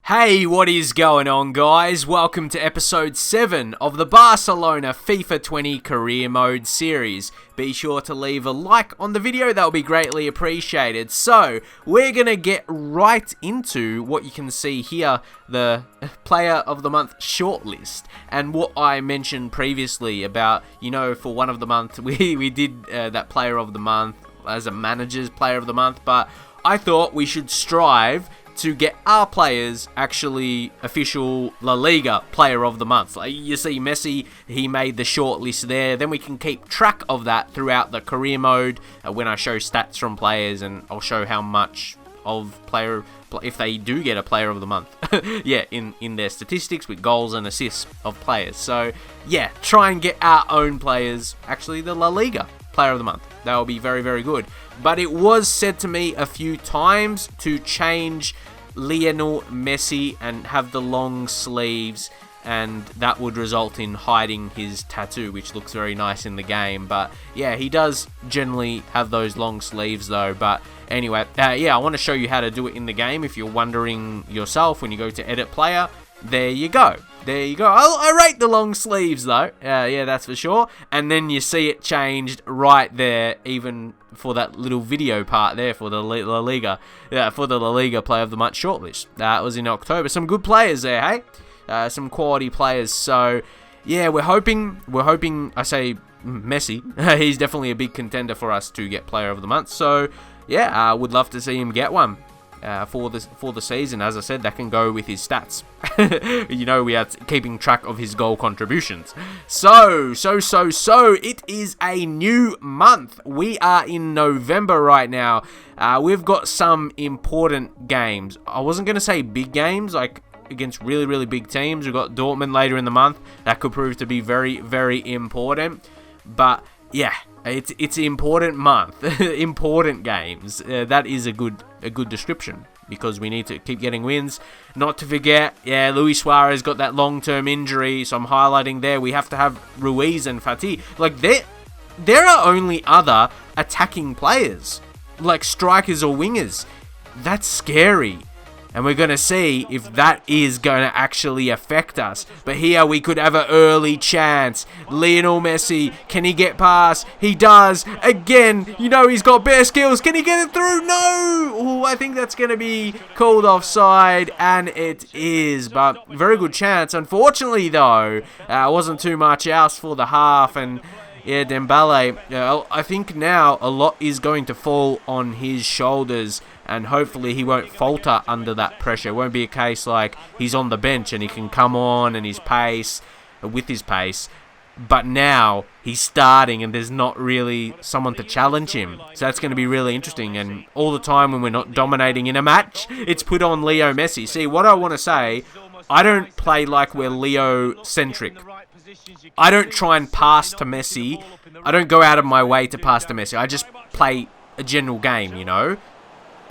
Hey, what is going on, guys? Welcome to episode 7 of the Barcelona FIFA 20 Career Mode series. Be sure to leave a like on the video, that will be greatly appreciated. So, we're going to get right into what you can see here, the Player of the Month shortlist. And what I mentioned previously about, for one of the month, we did that Player of the Month as a Manager's Player of the Month, but I thought we should strive to get our players actually official La Liga Player of the Month. Like you see Messi, he made the shortlist there. Then we can keep track of that throughout the career mode when I show stats from players, and I'll show how much of player, if they do get a Player of the Month, yeah, in their statistics with goals and assists of players. So yeah, try and get our own players actually the La Liga Player of the Month. That will be very, very good. But it was said to me a few times to change Lionel Messi and have the long sleeves, and that would result in hiding his tattoo, which looks very nice in the game. But yeah, he does generally have those long sleeves though. But anyway, yeah, I want to show you how to do it in the game. If you're wondering yourself, when you go to edit player, there you go. There you go. I rate the long sleeves though. Yeah, that's for sure. And then you see it changed right there, even for that little video part there for the La Liga, for the La Liga Player of the Month shortlist. That was in October. Some good players there, hey? Some quality players. So yeah, we're hoping. I say Messi. He's definitely a big contender for us to get Player of the Month. So yeah, I would love to see him get one. For the season. As I said, that can go with his stats. We are keeping track of his goal contributions. So it is a new month. We are in November right now. We've got some important games. I wasn't going to say big games, like against really, really big teams. We've got Dortmund later in the month. That could prove to be very, very important. But yeah, it's an important month. Important games. That is a good description, because we need to keep getting wins. Not to forget, yeah, Luis Suarez got that long-term injury, so I'm highlighting there. We have to have Ruiz and Fati. Like, there are only other attacking players, like strikers or wingers. That's scary. And we're going to see if that is going to actually affect us. But here we could have an early chance. Lionel Messi, can he get past? He does. Again, he's got bare skills. Can he get it through? No! Ooh, I think that's going to be called offside. And it is. But very good chance. Unfortunately, though, wasn't too much else for the half. And yeah, Dembele, I think now a lot is going to fall on his shoulders, and hopefully he won't falter under that pressure. It won't be a case like he's on the bench and he can come on and with his pace, but now he's starting and there's not really someone to challenge him. So that's going to be really interesting, and all the time when we're not dominating in a match, it's put on Leo Messi. See, what I want to say, I don't play like we're Leo-centric. I don't try and pass to Messi. I don't go out of my way to pass to Messi. I just play a general game,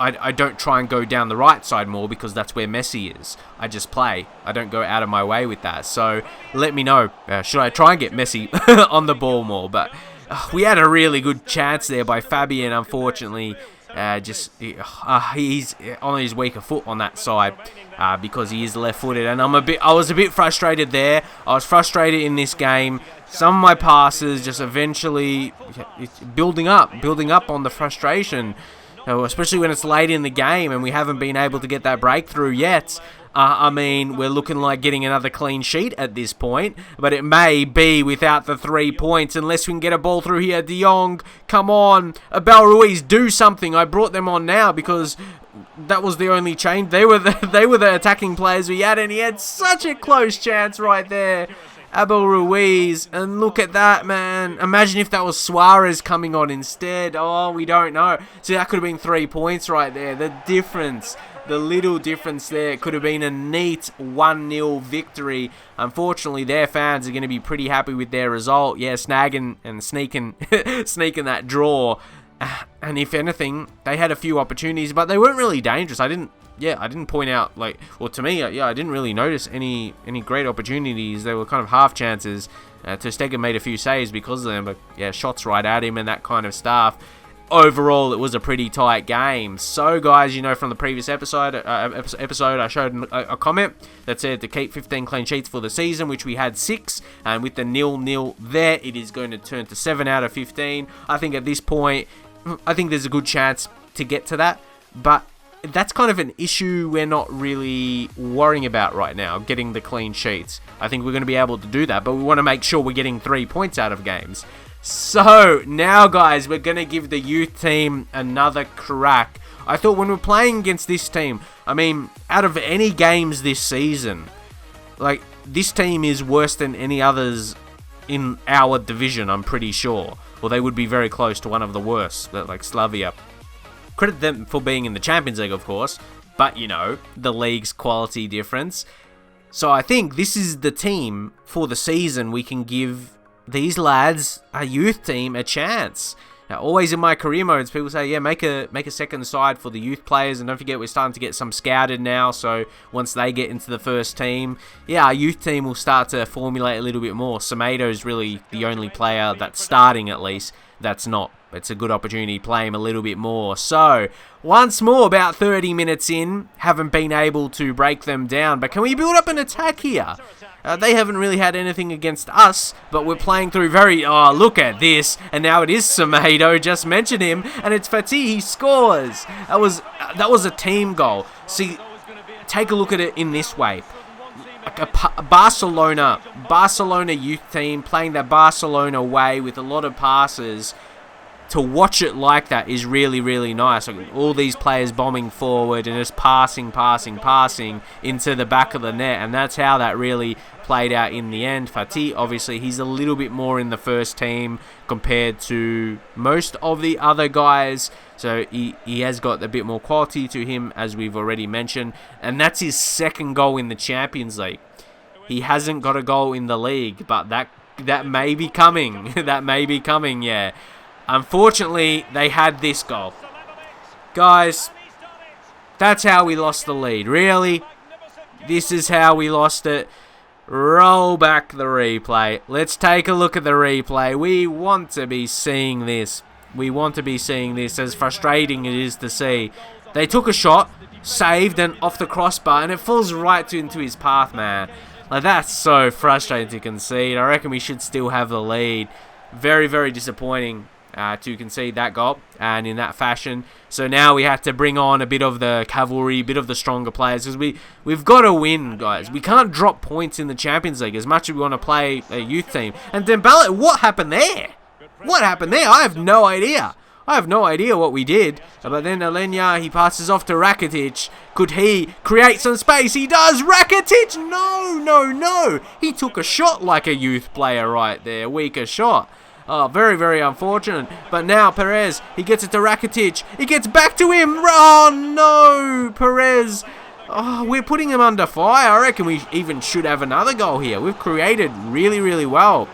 I don't try and go down the right side more, because that's where Messi is. I just play. I don't go out of my way with that. So let me know. Should I try and get Messi on the ball more? But we had a really good chance there by Fabian. Unfortunately, he's on his weaker foot on that side, because he is left-footed. And I was a bit frustrated there. I was frustrated in this game. Some of my passes just eventually building up on the frustration. Especially when it's late in the game and we haven't been able to get that breakthrough yet. We're looking like getting another clean sheet at this point, but it may be without the 3 points unless we can get a ball through here. De Jong, come on. Abel Ruiz, do something. I brought them on now because that was the only change. They were the attacking players we had, and he had such a close chance right there. Abel Ruiz, and look at that, man. Imagine if that was Suarez coming on instead. Oh, we don't know. See, that could have been 3 points right there. The little difference there. It could have been a neat 1-0 victory. Unfortunately, their fans are going to be pretty happy with their result. Yeah, snagging and sneaking that draw. And if anything, they had a few opportunities, but they weren't really dangerous. I didn't point out, to me, I didn't really notice any great opportunities. They were kind of half chances. Ter Stegen made a few saves because of them, but yeah, shots right at him and that kind of stuff. overall, it was a pretty tight game. So, guys, you know, from the previous episode, I showed a comment that said to keep 15 clean sheets for the season, which we had 6. And with the 0-0 there, it is going to turn to 7 out of 15. I think at this point, I think there's a good chance to get to that. But that's kind of an issue we're not really worrying about right now, getting the clean sheets. I think we're going to be able to do that, but we want to make sure we're getting 3 points out of games. So, now guys, we're going to give the youth team another crack. I thought when we're playing against this team, I mean, out of any games this season, like, this team is worse than any others in our division, I'm pretty sure. Or they would be very close to one of the worst, like Slavia. Credit them for being in the Champions League, of course, but, you know, the league's quality difference. So I think this is the team for the season we can give these lads, a youth team, a chance. Now, always in my career modes, people say, yeah, make a second side for the youth players, and don't forget we're starting to get some scouted now, so once they get into the first team, yeah, our youth team will start to formulate a little bit more. Semedo's really the only player that's starting, at least, that's not. It's a good opportunity to play him a little bit more. So, once more, about 30 minutes in, haven't been able to break them down, but can we build up an attack here? They haven't really had anything against us, but we're playing through very... Oh, look at this. And now it is Semedo, just mentioned him, and it's Fatih, he scores. That was a team goal. See, take a look at it in this way. Like a Barcelona youth team playing that Barcelona way with a lot of passes. To watch it like that is really, really nice. Like all these players bombing forward and just passing into the back of the net. And that's how that really played out in the end. Fatih, obviously, he's a little bit more in the first team compared to most of the other guys. So he has got a bit more quality to him, as we've already mentioned. And that's his second goal in the Champions League. He hasn't got a goal in the league, but that may be coming. That may be coming, yeah. Unfortunately, they had this goal. Guys, that's how we lost the lead. Really? This is how we lost it. Roll back the replay. Let's take a look at the replay. We want to be seeing this. We want to be seeing this, as frustrating it is to see. They took a shot, saved, and off the crossbar, and it falls right into his path, man. Like, that's so frustrating to concede. I reckon we should still have the lead. Very, very disappointing. To concede that goal and in that fashion. So now we have to bring on a bit of the cavalry, a bit of the stronger players, because we've got to win, guys. We can't drop points in the Champions League as much as we want to play a youth team. And Dembele, what happened there? What happened there? I have no idea. I have no idea what we did. But then Alenya, he passes off to Rakitic. Could he create some space? He does. Rakitic, no. He took a shot like a youth player right there. Weaker shot. Oh, very, very unfortunate. But now Perez, he gets it to Rakitic. He gets back to him. Oh, no, Perez. Oh, we're putting him under fire. I reckon we even should have another goal here. We've created really, really well.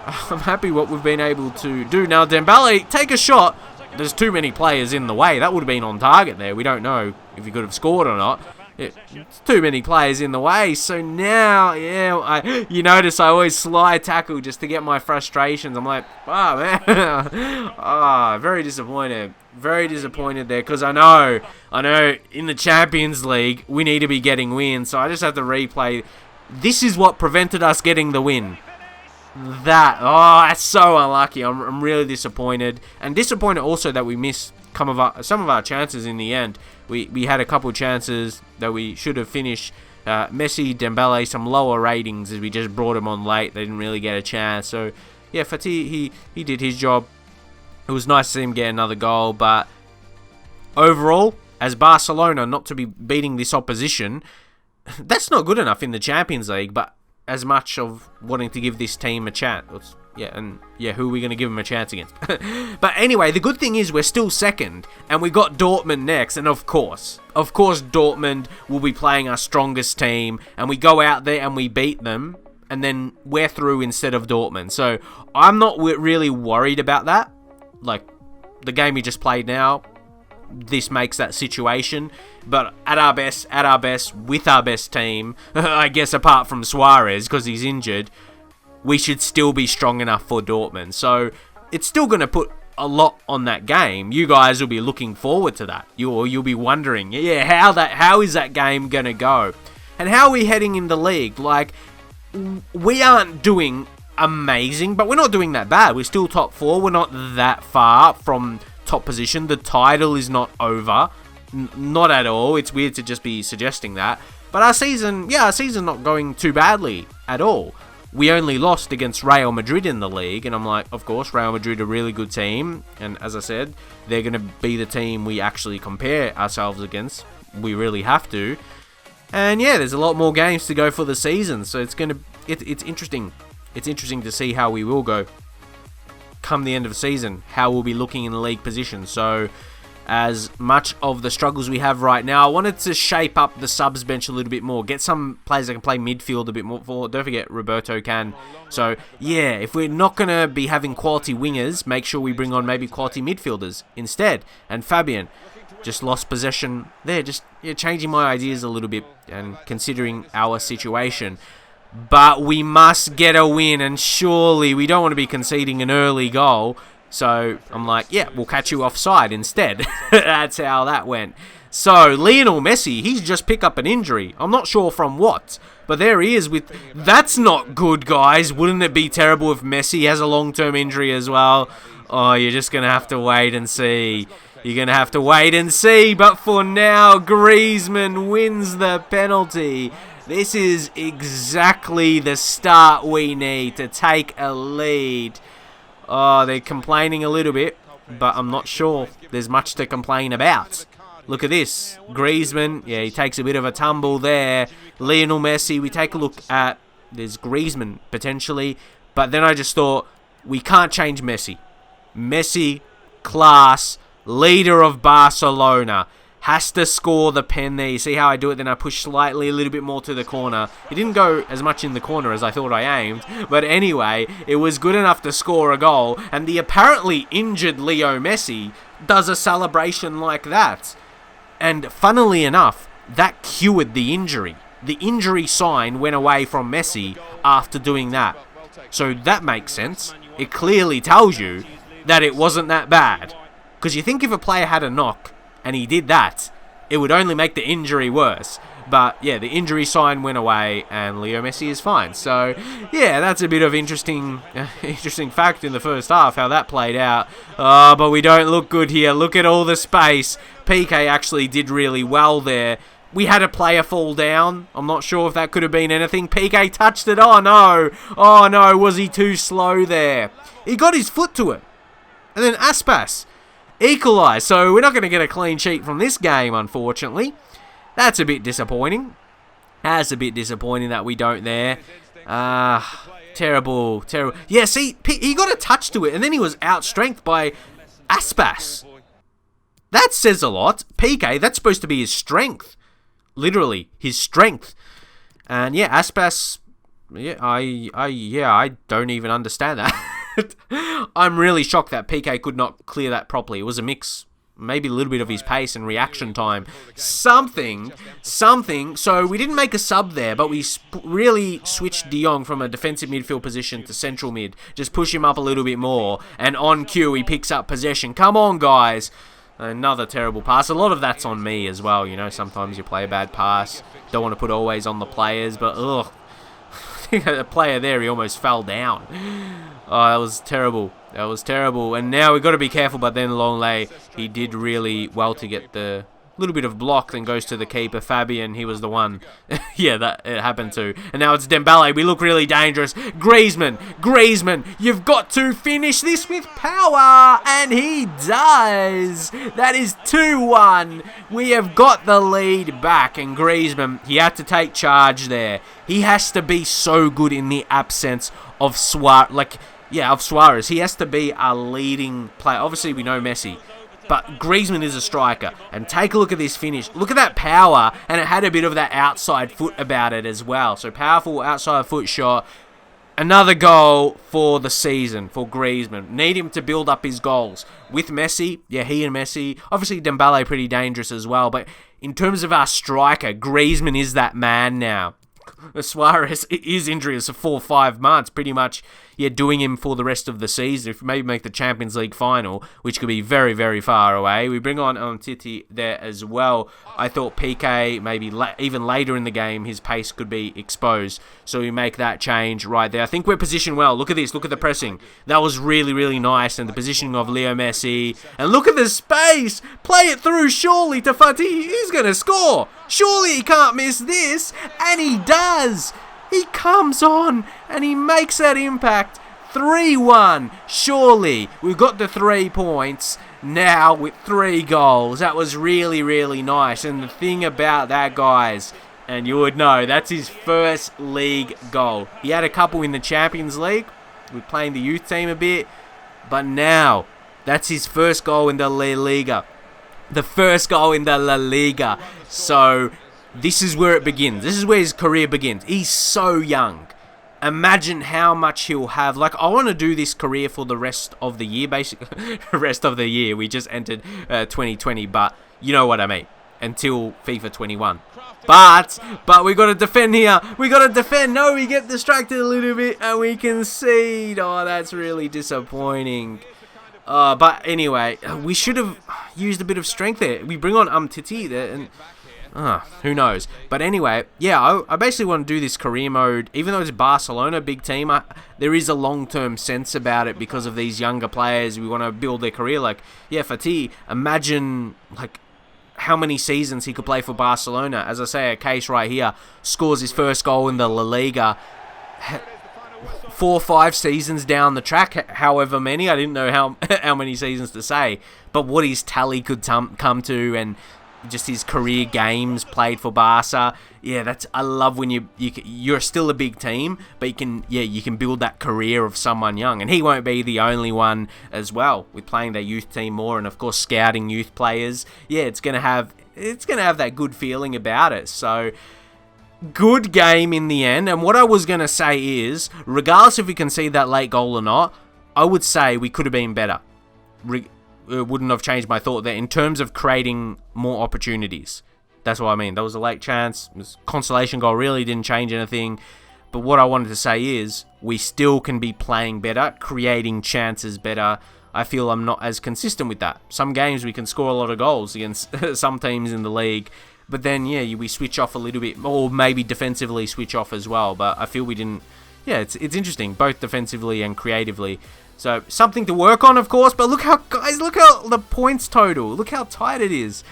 I'm happy what we've been able to do. Now, Dembele, take a shot. There's too many players in the way. That would have been on target there. We don't know if he could have scored or not. It's too many players in the way. So now, yeah, you notice I always slide tackle just to get my frustrations. I'm like, oh, man. Very disappointed. Very disappointed there, because I know in the Champions League, we need to be getting wins. So I just have to replay. This is what prevented us getting the win. That's so unlucky. I'm really disappointed. And disappointed also that we missed some of our chances in the end. We had a couple chances that we should have finished. Messi, Dembele, some lower ratings as we just brought him on late. They didn't really get a chance. So, yeah, Fatih, he did his job. It was nice to see him get another goal. But overall, as Barcelona, not to be beating this opposition, that's not good enough in the Champions League. But as much of wanting to give this team a chance. Who are we going to give them a chance against? But anyway, the good thing is we're still second, and we got Dortmund next, and of course Dortmund will be playing our strongest team, and we go out there and we beat them, and then we're through instead of Dortmund. So I'm not really worried about that. Like, the game we just played now, this makes that situation. But at our best, with our best team, I guess apart from Suarez, because he's injured, we should still be strong enough for Dortmund. So it's still going to put a lot on that game, you guys will be looking forward to that. You'll be wondering, yeah, how is that game gonna go? And how are we heading in the league? Like, we aren't doing amazing, but we're not doing that bad. We're still top 4. We're not that far from top position. The title is not over. Not at all. It's weird to just be suggesting that. But our season's not going too badly at all. We only lost against Real Madrid in the league, and I'm like, of course, Real Madrid a really good team, and as I said, they're going to be the team we actually compare ourselves against. We really have to. And yeah, there's a lot more games to go for the season, so it's interesting. It's interesting to see how we will go come the end of the season, how we'll be looking in the league position. So, as much of the struggles we have right now, I wanted to shape up the subs bench a little bit more. Get some players that can play midfield a bit more. Don't forget, Roberto can. So, yeah, if we're not going to be having quality wingers, make sure we bring on maybe quality midfielders instead. And Fabian just lost possession there. Just changing my ideas a little bit and considering our situation. But we must get a win, and surely we don't want to be conceding an early goal. So I'm like, yeah, we'll catch you offside instead. That's how that went. So Lionel Messi, he's just picked up an injury. I'm not sure from what, but there he is with... That's not good, guys. Wouldn't it be terrible if Messi has a long-term injury as well? Oh, you're just going to have to wait and see. You're going to have to wait and see. But for now, Griezmann wins the penalty. This is exactly the start we need to take a lead. Oh, they're complaining a little bit, but I'm not sure there's much to complain about. Look at this. Griezmann, yeah, he takes a bit of a tumble there. Lionel Messi, we take a look at... There's Griezmann, potentially. But then I just thought, we can't change Messi. Messi, class, leader of Barcelona. Has to score the pen there. You see how I do it? Then I push slightly a little bit more to the corner. It didn't go as much in the corner as I thought I aimed. But anyway, it was good enough to score a goal. And the apparently injured Leo Messi does a celebration like that. And funnily enough, that cured the injury. The injury sign went away from Messi after doing that. So that makes sense. It clearly tells you that it wasn't that bad. Because you think if a player had a knock and he did that, it would only make the injury worse. But yeah, the injury sign went away and Leo Messi is fine. So yeah, that's a bit of interesting fact in the first half, how that played out. Oh, but we don't look good here. Look at all the space. PK actually did really well there. We had a player fall down. I'm not sure if that could have been anything. PK touched it. Oh no. Oh no, was he too slow there? He got his foot to it. And then Aspas equalised. So we're not going to get a clean sheet from this game, unfortunately. That's a bit disappointing. That's a bit disappointing that we don't there. Terrible. Yeah, see, he got a touch to it, and then he was outstrengthed by Aspas. That says a lot. PK, that's supposed to be his strength. Literally, his strength. And yeah, Aspas, yeah, I don't even understand that. I'm really shocked that PK could not clear that properly. It was a mix. Maybe a little bit of his pace and reaction time. Something. So we didn't make a sub there, but we really switched De Jong from a defensive midfield position to central mid. Just push him up a little bit more. And on cue, he picks up possession. Come on, guys. Another terrible pass. A lot of that's on me as well. You know, sometimes you play a bad pass. Don't want to put always on the players, but ugh. I think the player there, he almost fell down. Oh, that was terrible. That was terrible. And now we've got to be careful, but then Longley, he did really well to get the little bit of block, then goes to the keeper. Fabian, he was the one. Yeah, that it happened to. And now it's Dembele. We look really dangerous. Griezmann, you've got to finish this with power. And he does. That is 2-1. We have got the lead back. And Griezmann, he had to take charge there. He has to be so good in the absence of Suarez. Of Suarez. He has to be a leading player. Obviously, we know Messi. But Griezmann is a striker. And take a look at this finish. Look at that power. And it had a bit of that outside foot about it as well. So powerful outside foot shot. Another goal for the season for Griezmann. Need him to build up his goals. With Messi, yeah, he and Messi. Obviously, Dembele pretty dangerous as well. But in terms of our striker, Griezmann is that man now. Suarez, his injury is for 4 or 5 months, pretty much, doing him for the rest of the season. If maybe make the Champions League final, which could be very, very far away. We bring on Titi there as well. I thought PK, maybe even later in the game, his pace could be exposed. So we make that change right there. I think we're positioned well. Look at this. Look at the pressing. That was really, really nice. And the positioning of Leo Messi. And look at the space. Play it through surely to Fatih. He's going to score. Surely he can't miss this. And he does. He comes on and he makes that impact. 3-1. Surely we've got the 3 points now with 3 goals. That was really, really nice. And the thing about that, guys, and you would know, that's his first league goal. He had a couple in the Champions League. We're playing the youth team a bit. But now, that's his first goal in the La Liga. The first goal in the La Liga. So, this is where it begins. This is where his career begins. He's so young. Imagine how much he'll have. Like, I want to do this career for the rest of the year, basically. The rest of the year. We just entered 2020, but you know what I mean. Until FIFA 21. But we got to defend here. We got to defend. No, we get distracted a little bit and we concede. Oh, that's really disappointing. But anyway, we should have used a bit of strength there. We bring on Titi there and... who knows? But anyway, yeah, I basically want to do this career mode. Even though it's Barcelona, big team, there is a long-term sense about it because of these younger players. We want to build their career. Like, yeah, Fatih, imagine, like, how many seasons he could play for Barcelona. As I say, a case right here, scores his first goal in the La Liga. 4 or 5 seasons down the track, however many. I didn't know how many seasons to say. But what his tally could come to, and just his career games played for Barca. Yeah, I love when you're still a big team, but you can build that career of someone young, and he won't be the only one as well. With playing their youth team more, and of course scouting youth players. Yeah, it's gonna have that good feeling about it. So good game in the end. And what I was gonna say is, regardless if we concede that late goal or not, I would say we could have been better. It wouldn't have changed my thought there in terms of creating more opportunities. That's what I mean. That was a late chance. It was consolation goal, really didn't change anything. But what I wanted to say is, we still can be playing better, creating chances better. I feel I'm not as consistent with that. Some games we can score a lot of goals against some teams in the league. But then, yeah, we switch off a little bit. Or maybe defensively switch off as well. But I feel we didn't... Yeah, it's interesting, both defensively and creatively. So, something to work on, of course, but look how the points total, look how tight it is.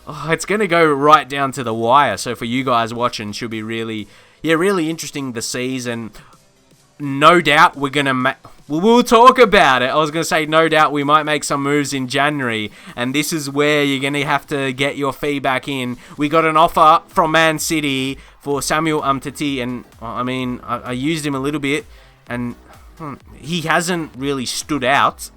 Oh, it's going to go right down to the wire, so for you guys watching, should be really interesting this season. No doubt we're going to we'll talk about it. I was going to say, no doubt we might make some moves in January, and this is where you're going to have to get your feedback in. We got an offer from Man City for Samuel Umtiti, and I mean, I used him a little bit, and he hasn't really stood out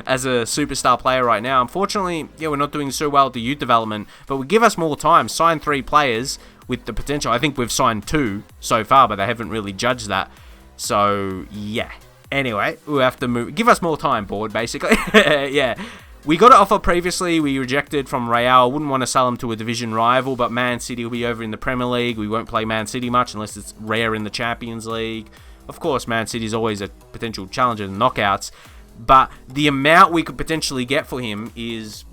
as a superstar player right now. Unfortunately, yeah, we're not doing so well at the youth development, but we give us more time. Sign 3 players with the potential. I think we've signed 2 so far, but they haven't really judged that. So, yeah. Anyway, we'll have to move. Give us more time, board, basically. Yeah. We got an offer previously. We rejected from Real. I wouldn't want to sell them to a division rival, but Man City will be over in the Premier League. We won't play Man City much unless it's rare in the Champions League. Of course, Man City is always a potential challenger in the knockouts, but the amount we could potentially get for him is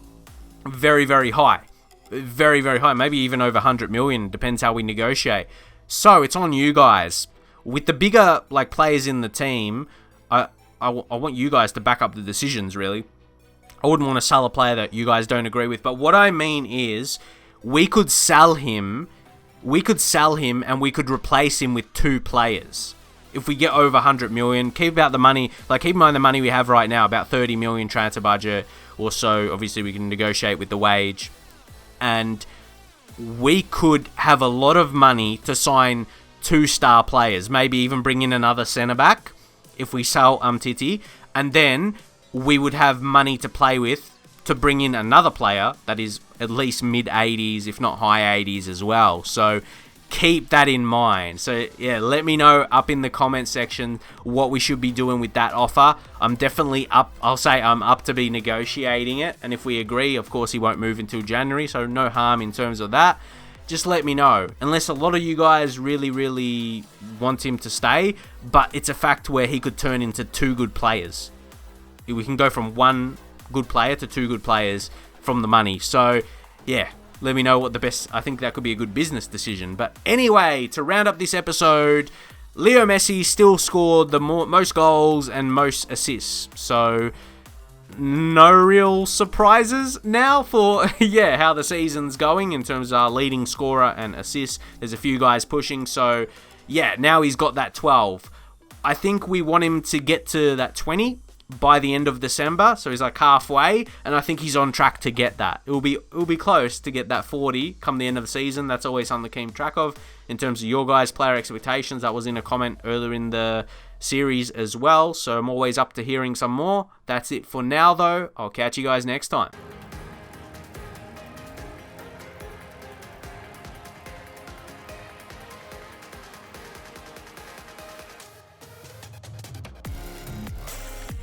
very, very high. Very, very high. Maybe even over 100 million. Depends how we negotiate. So, it's on you guys. With the bigger players in the team, I want you guys to back up the decisions, really. I wouldn't want to sell a player that you guys don't agree with. But what I mean is, we could sell him and we could replace him with 2 players. If we get over 100 million, keep out the money. Keep in mind the money we have right now, about 30 million transfer budget or so. Obviously, we can negotiate with the wage. And we could have a lot of money to sign 2 star players. Maybe even bring in another centre-back if we sell Umtiti. And then we would have money to play with to bring in another player that is at least mid-80s, if not high 80s as well. So keep that in mind. So yeah, let me know up in the comment section what we should be doing with that offer. I'm definitely up. I'll say I'm up to be negotiating it, and if we agree, of course he won't move until January, so no harm in terms of that. just let me know. Unless a lot of you guys really want him to stay, but it's a fact where he could turn into 2 good players. We can go from 1 good player to 2 good players from the money. So, yeah, let me know what the best... I think that could be a good business decision. But anyway, to round up this episode, Leo Messi still scored the most goals and most assists. So, no real surprises now for, yeah, how the season's going in terms of our leading scorer and assists. There's a few guys pushing. So, yeah, now he's got that 12. I think we want him to get to that 20 by the end of December, so he's like halfway, and I think he's on track to get that. It'll be close to get that 40 come the end of the season. That's always something to keep track of in terms of your guys' player expectations. That was in a comment earlier in the series as well, so I'm always up to hearing some more. That's it for now, though. I'll catch you guys next time.